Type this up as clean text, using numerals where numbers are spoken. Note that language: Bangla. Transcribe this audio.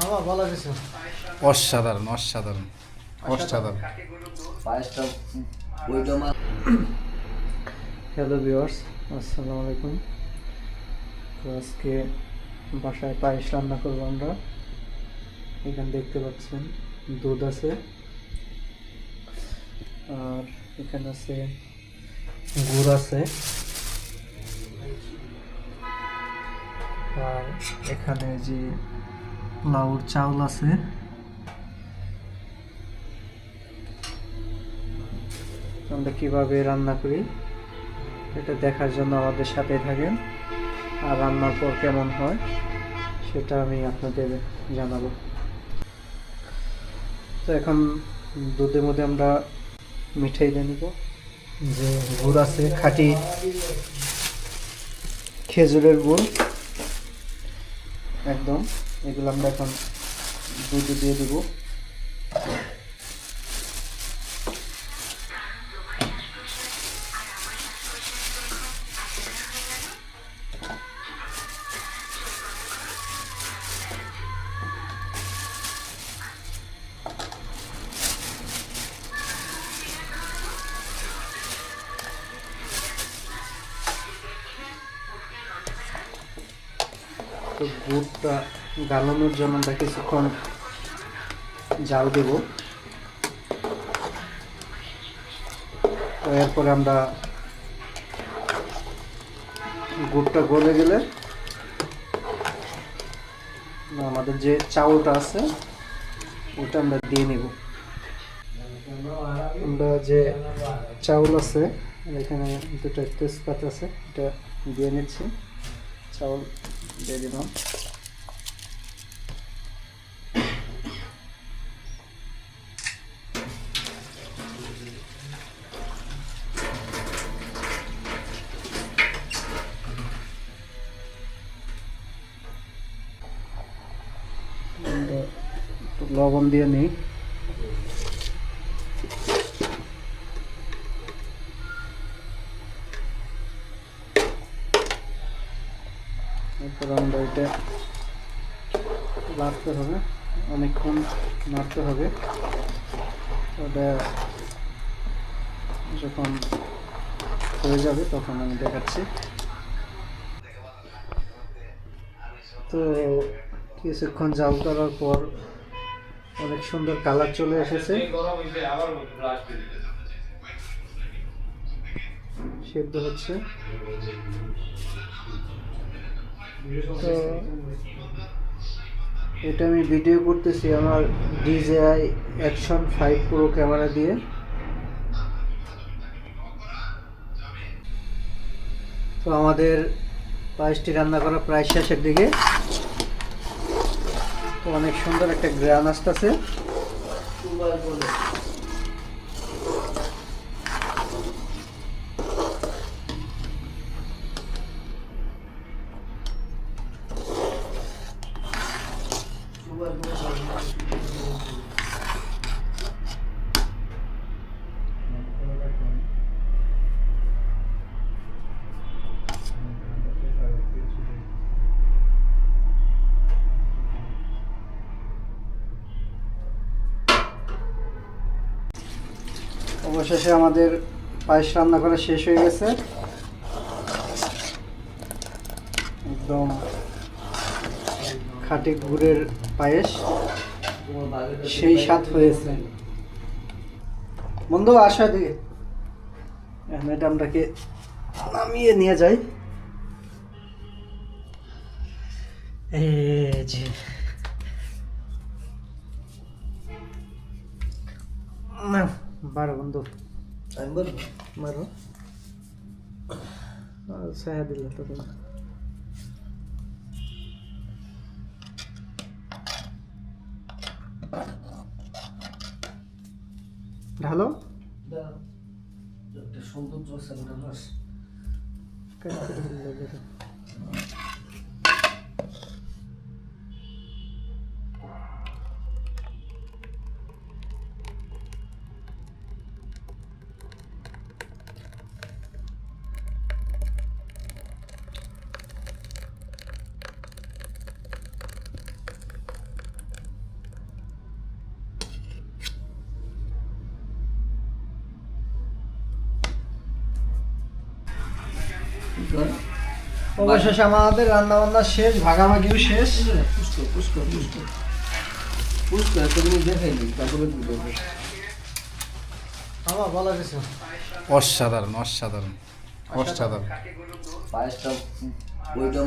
আমার বলা কিছু অসাধারণ অসাধারণ অসাধারণ। পায়েসটা ওইটা মা। হ্যালো ভিউয়ার্স, আসসালামু আলাইকুম। তো আজকে বাসায় পায়েস রান্না করবো আমরা। এখানে দেখতে পাচ্ছেন দুধ আছে, আর এখানে আছে গুড় আছে, আর এখানে যে লাউর চাউল আছে। আমরা কিভাবে রান্না করি এটা দেখার জন্য আমাদের সাথে থাকেন, আর রান্নার পর কেমন হয় সেটা আমি আপনাদের জানাবো। তো এখন দুধের মধ্যে আমরা মিঠাই দিয়ে নিব। যে গুড় আছে, খাঁটি খেজুরের গুড় একদম, এগুলো আমরা এখন দুধে দিয়ে দেবো। তো গুড়টা গালানোর জন্য আমরা কিছুক্ষণ জাল দেব। তো এরপরে আমরা গুড়টা গলে গেলে আমাদের যে চাউলটা আছে ওটা আমরা দিয়ে নেব। আমরা যে চাউল আছে এখানে দুটো তেজপাত আছে, এটা দিয়ে নিচ্ছি। চাউল দিয়ে দিলাম। একটু লবণ দিয়ে নিই। এরপর আমরা এটা নাড়তে হবে, অনেকক্ষণ নাড়তে হবে। ওটা যখন হয়ে যাবে তখন আমি দেখাচ্ছি। তো কিছুক্ষণ জাল করার পর অনেক সুন্দর কালার চলে এসেছে, সেদ্ধ হচ্ছে। তো এটা আমি ভিডিও করতেছি আমার DJI Action 5 Pro ক্যামেরা দিয়ে। তো আমাদের পায়েসটি রান্না করা প্রায় শেষের দিকে। তো অনেক সুন্দর একটা গ্রান আসতেছে। অবশেষে আমাদের পায়েস রান্না করা শেষ হয়ে গেছে। একদম খাঁটি গুড়ের পায়েস, সেই স্বাদ হয়েছে। বন্ধু আসো দিকে, এটা আমরাকে নামিয়ে নিয়ে যাই। এই যে বারো বন্ধু, আমি বলবো মারো ছায়া দিলে তো ঢালো। একটা সৌন্দর্য আছে ওটা রস। কর অবশেষে আমাদের রান্না বান্না শেষ, ভাগাভাগিও শেষ। পুষ্কর পুষ্কর পুষ্কর পুষ্কর একটা জিনিস দেখাইলি তারপরে কি করবে আমার বলা কিছু অসাধারণ অসাধারণ অসাধারণ পায়েসটা ওইটা